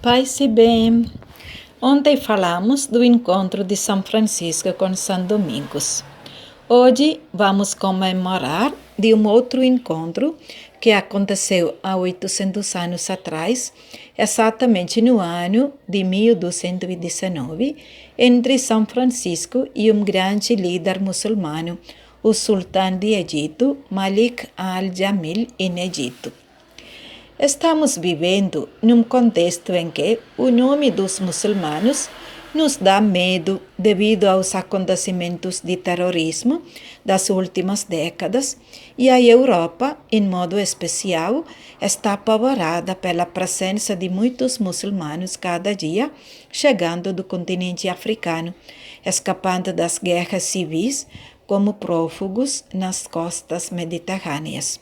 Paz e bem. Ontem falamos do encontro de São Francisco com São Domingos. Hoje vamos comemorar de um outro encontro que aconteceu há 800 anos atrás, exatamente no ano de 1219, entre São Francisco e um grande líder muçulmano, o sultão de Egito, Malik al-Jamil, em Egito. Estamos vivendo num contexto em que o nome dos muçulmanos nos dá medo devido aos acontecimentos de terrorismo das últimas décadas e a Europa, em modo especial, está apavorada pela presença de muitos muçulmanos cada dia chegando do continente africano, escapando das guerras civis como prófugos nas costas mediterrâneas.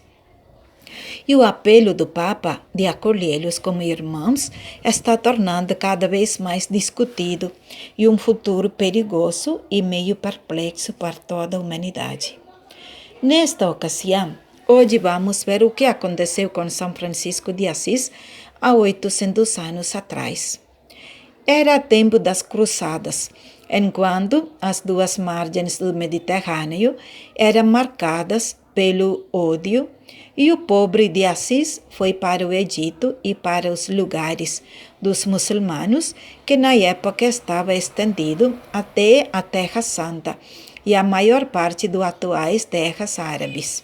E o apelo do Papa de acolhê-los como irmãos está tornando cada vez mais discutido e um futuro perigoso e meio perplexo para toda a humanidade. Nesta ocasião, hoje vamos ver o que aconteceu com São Francisco de Assis há 800 anos atrás. Era tempo das cruzadas, enquanto as duas margens do Mediterrâneo eram marcadas pelo ódio, e o pobre de Assis foi para o Egito e para os lugares dos muçulmanos, que na época estava estendido até a Terra Santa e a maior parte das atuais terras árabes.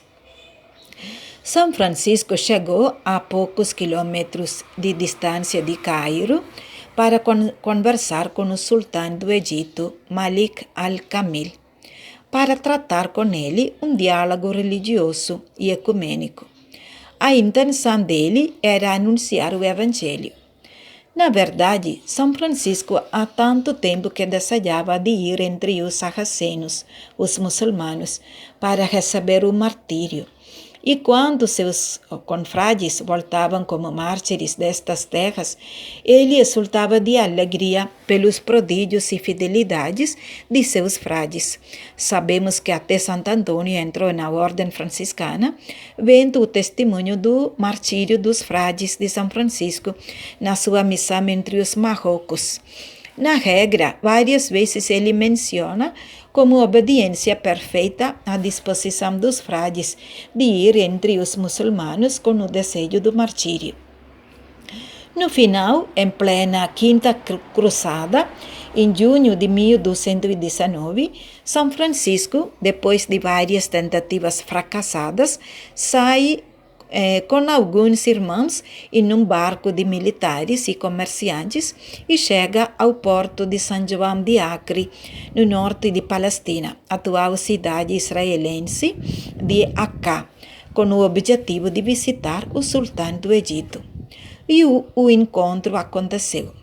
São Francisco chegou a poucos quilômetros de distância de Cairo para conversar com o sultão do Egito, Malik al-Jamil, para tratar com ele um diálogo religioso e ecumênico. A intenção dele era anunciar o Evangelho. Na verdade, São Francisco há tanto tempo que desejava de ir entre os sarracenos, os muçulmanos, para receber o martírio. E quando seus confrades voltavam como mártires destas terras, ele exultava de alegria pelos prodígios e fidelidades de seus frades. Sabemos que até Santo Antônio entrou na ordem franciscana, vendo o testemunho do martírio dos frades de São Francisco na sua missão entre os marrocos. Na regra, várias vezes ele menciona como obediência perfeita à disposição dos frades de ir entre os muçulmanos com o desejo do martírio. No final, em plena Quinta Cruzada, em junho de 1219, São Francisco, depois de várias tentativas fracassadas, sai com alguns irmãos em um barco de militares e comerciantes e chega ao porto de São João de Acre, no norte de Palestina, atual cidade israelense de Acá, com o objetivo de visitar o sultão do Egito. E o encontro aconteceu.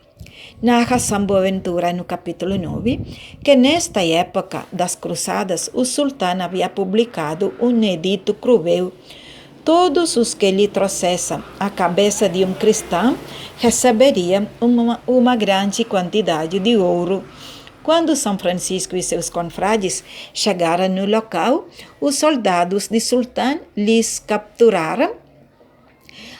Narra São Boaventura no capítulo 9, que nesta época das cruzadas o sultão havia publicado um edito cruel. Todos os que lhe trouxessem a cabeça de um cristão receberiam uma grande quantidade de ouro. Quando São Francisco e seus confrades chegaram no local, os soldados de sultão lhes capturaram,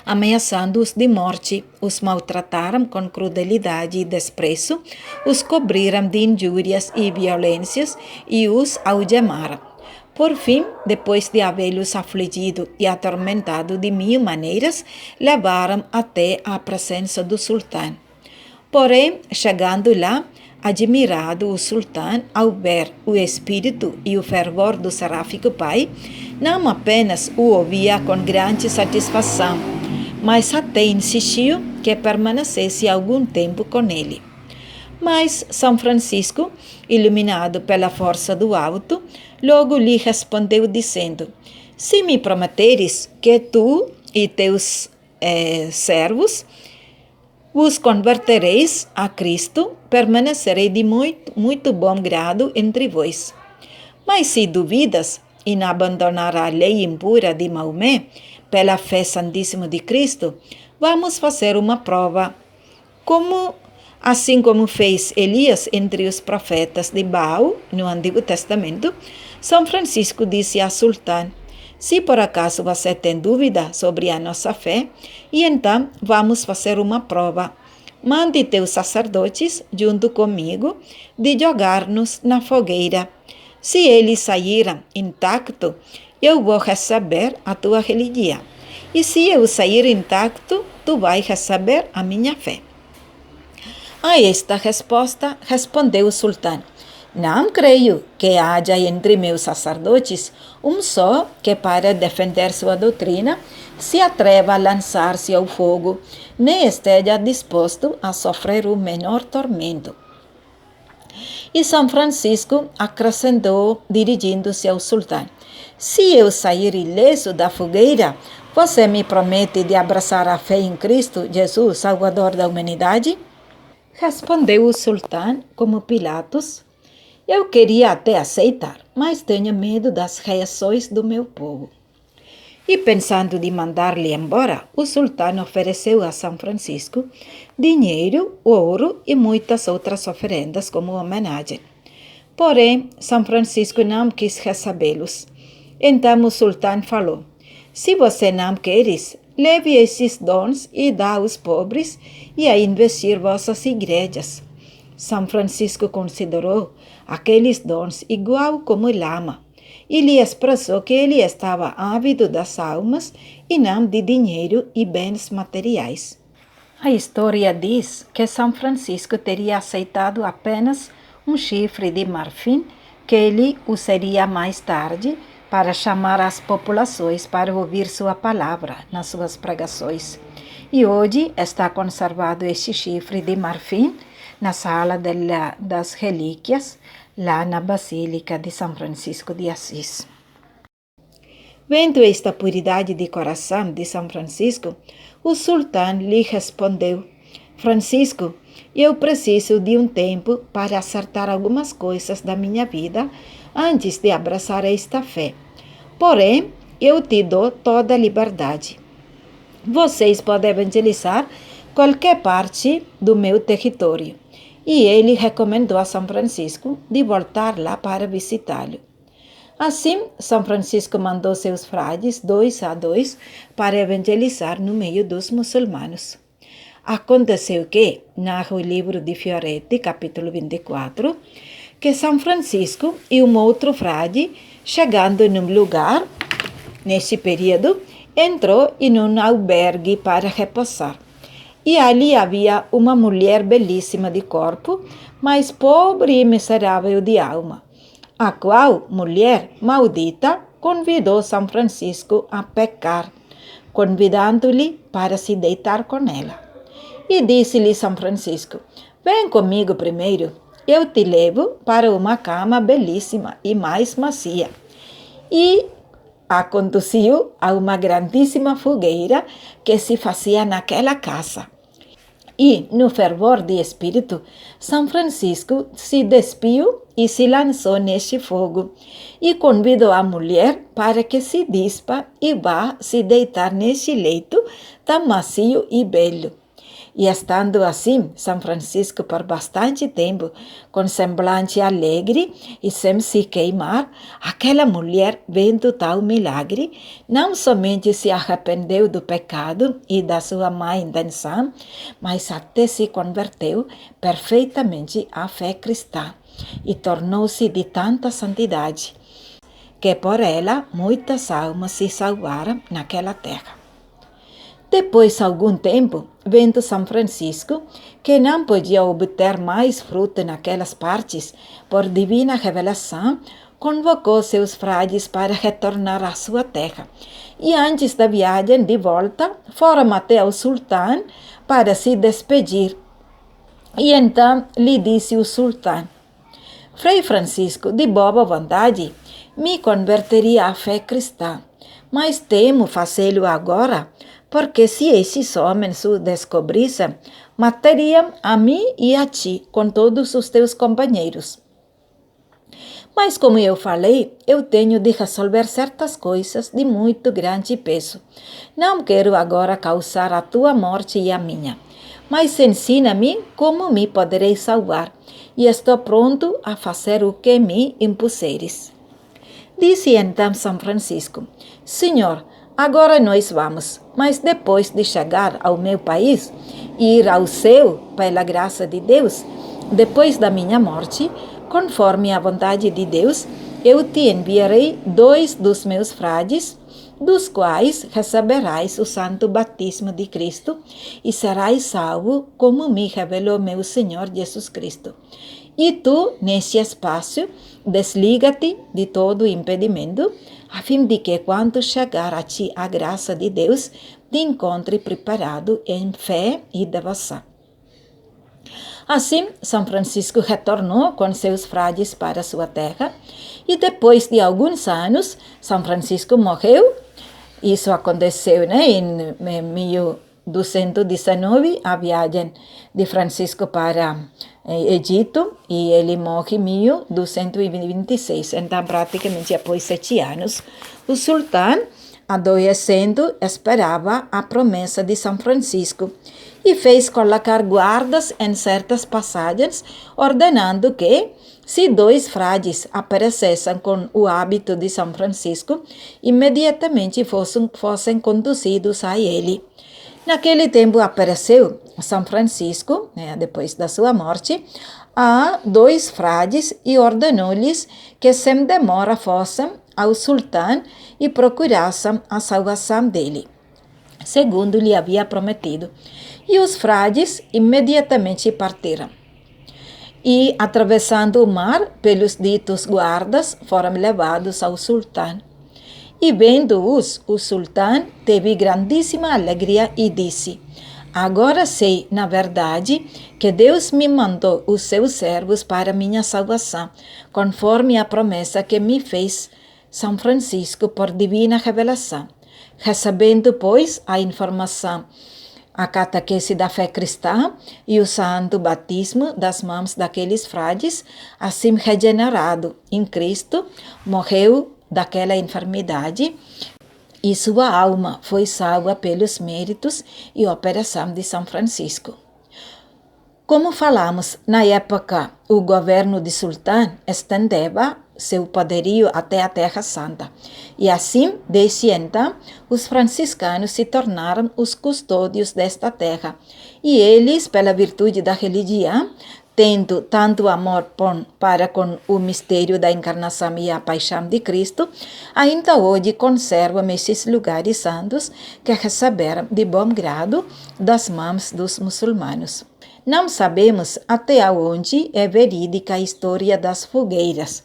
ameaçando-os de morte, os maltrataram com crueldade e desprezo, os cobriram de injúrias e violências e os algemaram. Por fim, depois de havê-los afligido e atormentado de mil maneiras, levaram até a presença do sultão. Porém, chegando lá, admirado o sultão ao ver o espírito e o fervor do seráfico pai, não apenas o ouvia com grande satisfação, mas até insistiu que permanecesse algum tempo com ele. Mas São Francisco, iluminado pela força do alto, logo lhe respondeu dizendo: se me prometeres que tu e teus servos vos convertereis a Cristo, permanecerei de muito bom grado entre vós. Mas se duvidas em abandonar a lei impura de Maomé pela fé santíssima de Cristo, vamos fazer uma prova, assim como fez Elias entre os profetas de Baal, no Antigo Testamento. São Francisco disse a sultão: se por acaso você tem dúvida sobre a nossa fé, e então vamos fazer uma prova. mande teus sacerdotes junto comigo de jogar-nos na fogueira. Se eles saíram intacto, eu vou receber a tua religião. E se eu sair intacto, tu vais receber a minha fé. A esta resposta respondeu o sultão: não creio que haja entre meus sacerdotes só que, para defender sua doutrina, se atreva a lançar-se ao fogo, nem esteja disposto a sofrer o menor tormento. E São Francisco acrescentou, dirigindo-se ao sultão: se eu sair ileso da fogueira, você me promete de abraçar a fé em Cristo, Jesus, Salvador da humanidade? Respondeu o sultão, como Pilatos: eu queria até aceitar, mas tenho medo das reações do meu povo. E pensando de mandar-lhe embora, o sultão ofereceu a São Francisco dinheiro, ouro e muitas outras oferendas como homenagem. Porém, São Francisco não quis recebê-los. Então o sultão falou: se você não queres, leve esses dons e dá aos pobres e a investir vossas igrejas. São Francisco considerou aqueles dons igual como lama e lhe expressou que ele estava ávido das almas e não de dinheiro e bens materiais. A história diz que São Francisco teria aceitado apenas um chifre de marfim que ele usaria mais tarde para chamar as populações para ouvir sua palavra nas suas pregações. E hoje está conservado este chifre de marfim na sala das relíquias, lá na Basílica de São Francisco de Assis. Vendo esta puridade de coração de São Francisco, o sultão lhe respondeu: Francisco, eu preciso de um tempo para acertar algumas coisas da minha vida antes de abraçar esta fé. Porém, eu te dou toda a liberdade. Vocês podem evangelizar qualquer parte do meu território. E ele recomendou a São Francisco de voltar lá para visitá-lo. Assim, São Francisco mandou seus frades, 2 a 2, para evangelizar no meio dos muçulmanos. Aconteceu que, narra o livro de Fioretti, capítulo 24, que São Francisco e um outro frade, chegando em um lugar, nesse período, entrou em um albergue para repousar. E ali havia uma mulher belíssima de corpo, mas pobre e miserável de alma, a qual mulher maldita convidou São Francisco a pecar, convidando-lhe para se deitar com ela. E disse-lhe São Francisco: vem comigo primeiro, eu te levo para uma cama belíssima e mais macia. E a conduziu a uma grandíssima fogueira que se fazia naquela casa. E, no fervor de espírito, São Francisco se despiu e se lançou neste fogo, e convidou a mulher para que se dispa e vá se deitar neste leito tão macio e belo. E estando assim, São Francisco por bastante tempo, com semblante alegre e sem se queimar, aquela mulher, vendo tal milagre, não somente se arrependeu do pecado e da sua má intenção, mas até se converteu perfeitamente à fé cristã e tornou-se de tanta santidade, que por ela muitas almas se salvaram naquela terra. Depois de algum tempo, vendo São Francisco que não podia obter mais fruto naquelas partes, por divina revelação, convocou seus frades para retornar à sua terra. E antes da viagem de volta, foram até ao sultão para se despedir. E então lhe disse o sultão: Frei Francisco, de boa vontade, me converteria à fé cristã, mas temo fazê-lo agora, porque se esses homens o descobrissem, matariam a mim e a ti, com todos os teus companheiros. Mas como eu falei, eu tenho de resolver certas coisas de muito grande peso. Não quero agora causar a tua morte e a minha, mas ensina-me como me poderei salvar, e estou pronto a fazer o que me impuseres. Disse então São Francisco: Senhor, Agora nós vamos, mas depois de chegar ao meu país e ir ao céu, pela graça de Deus, depois da minha morte, conforme a vontade de Deus, eu te enviarei 2 dos meus frades, dos quais receberás o santo batismo de Cristo e serás salvo, como me revelou meu Senhor Jesus Cristo. E tu, nesse espaço, desliga-te de todo impedimento, a fim de que, quando chegar a ti a graça de Deus, te encontre preparado em fé e devoção. Assim, São Francisco retornou com seus frades para sua terra e depois de alguns anos, São Francisco morreu. Isso aconteceu em 1219, a viagem de Francisco para Egito, e ele morre em 1226. Então, praticamente após 7 anos, o sultão, adoecendo, esperava a promessa de São Francisco e fez colocar guardas em certas passagens, ordenando que, se 2 frades aparecessem com o hábito de São Francisco, imediatamente fossem conduzidos a ele. Naquele tempo apareceu São Francisco, depois da sua morte, a 2 frades e ordenou-lhes que sem demora fossem ao sultão e procurassem a salvação dele, segundo lhe havia prometido. E os frades imediatamente partiram. E, atravessando o mar, pelos ditos guardas, foram levados ao sultão. E vendo-os, o sultão teve grandíssima alegria e disse: agora sei, na verdade, que Deus me mandou os seus servos para minha salvação, conforme a promessa que me fez São Francisco por divina revelação. Recebendo, pois, a informação, a catequese da fé cristã e o santo batismo das mãos daqueles frades, assim regenerado em Cristo, morreu daquela enfermidade e sua alma foi salva pelos méritos e operação de São Francisco. Como falamos, na época, o governo de sultão estendeva seu poderio até a Terra Santa. E assim, desde então, os franciscanos se tornaram os custódios desta terra. E eles, pela virtude da religião, tendo tanto amor para com o mistério da encarnação e a paixão de Cristo, ainda hoje conservam esses lugares santos que receberam de bom grado das mãos dos muçulmanos. Não sabemos até onde é verídica a história das fogueiras,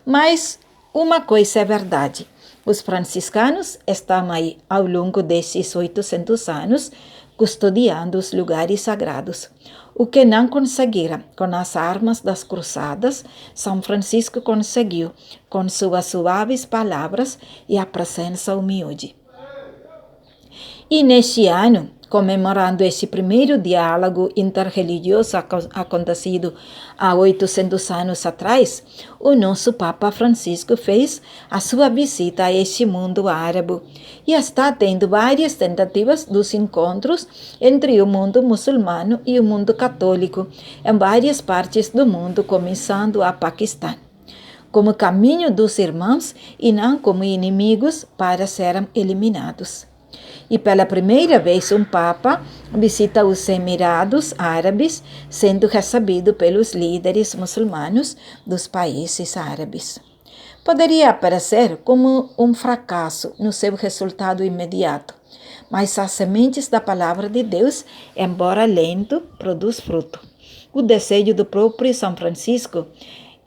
mas uma coisa é verdade: os franciscanos estão aí ao longo desses 800 anos custodiando os lugares sagrados. O que não conseguiram com as armas das cruzadas, São Francisco conseguiu com suas suaves palavras e a presença humilde. E neste ano, comemorando esse primeiro diálogo interreligioso acontecido há 800 anos atrás, o nosso Papa Francisco fez a sua visita a este mundo árabe e está tendo várias tentativas dos encontros entre o mundo muçulmano e o mundo católico em várias partes do mundo, começando a Paquistão, como caminho dos irmãos e não como inimigos para serem eliminados. E pela primeira vez um Papa visita os Emirados Árabes, sendo recebido pelos líderes muçulmanos dos países árabes. Poderia parecer como um fracasso no seu resultado imediato, mas as sementes da palavra de Deus, embora lento, produz fruto. O desejo do próprio São Francisco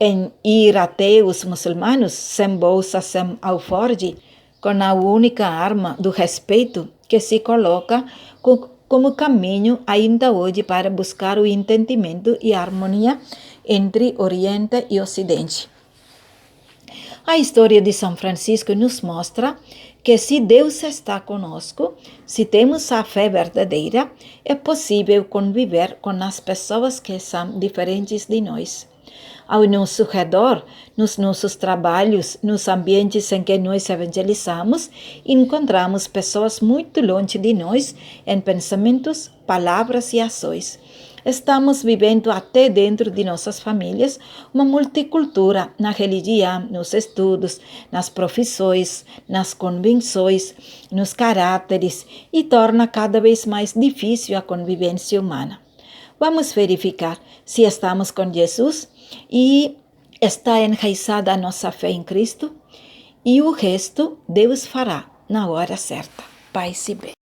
em ir até os muçulmanos sem bolsa, sem alforje, com a única arma do respeito que se coloca como caminho ainda hoje para buscar o entendimento e a harmonia entre Oriente e Ocidente. A história de São Francisco nos mostra que se Deus está conosco, se temos a fé verdadeira, é possível conviver com as pessoas que são diferentes de nós. Ao nosso redor, nos nossos trabalhos, nos ambientes em que nós evangelizamos, encontramos pessoas muito longe de nós em pensamentos, palavras e ações. Estamos vivendo até dentro de nossas famílias uma multicultura na religião, nos estudos, nas profissões, nas convicções, nos caráteres e torna cada vez mais difícil a convivência humana. Vamos verificar se estamos com Jesus e está enraizada a nossa fé em Cristo, e o resto Deus fará na hora certa. Paz e bem.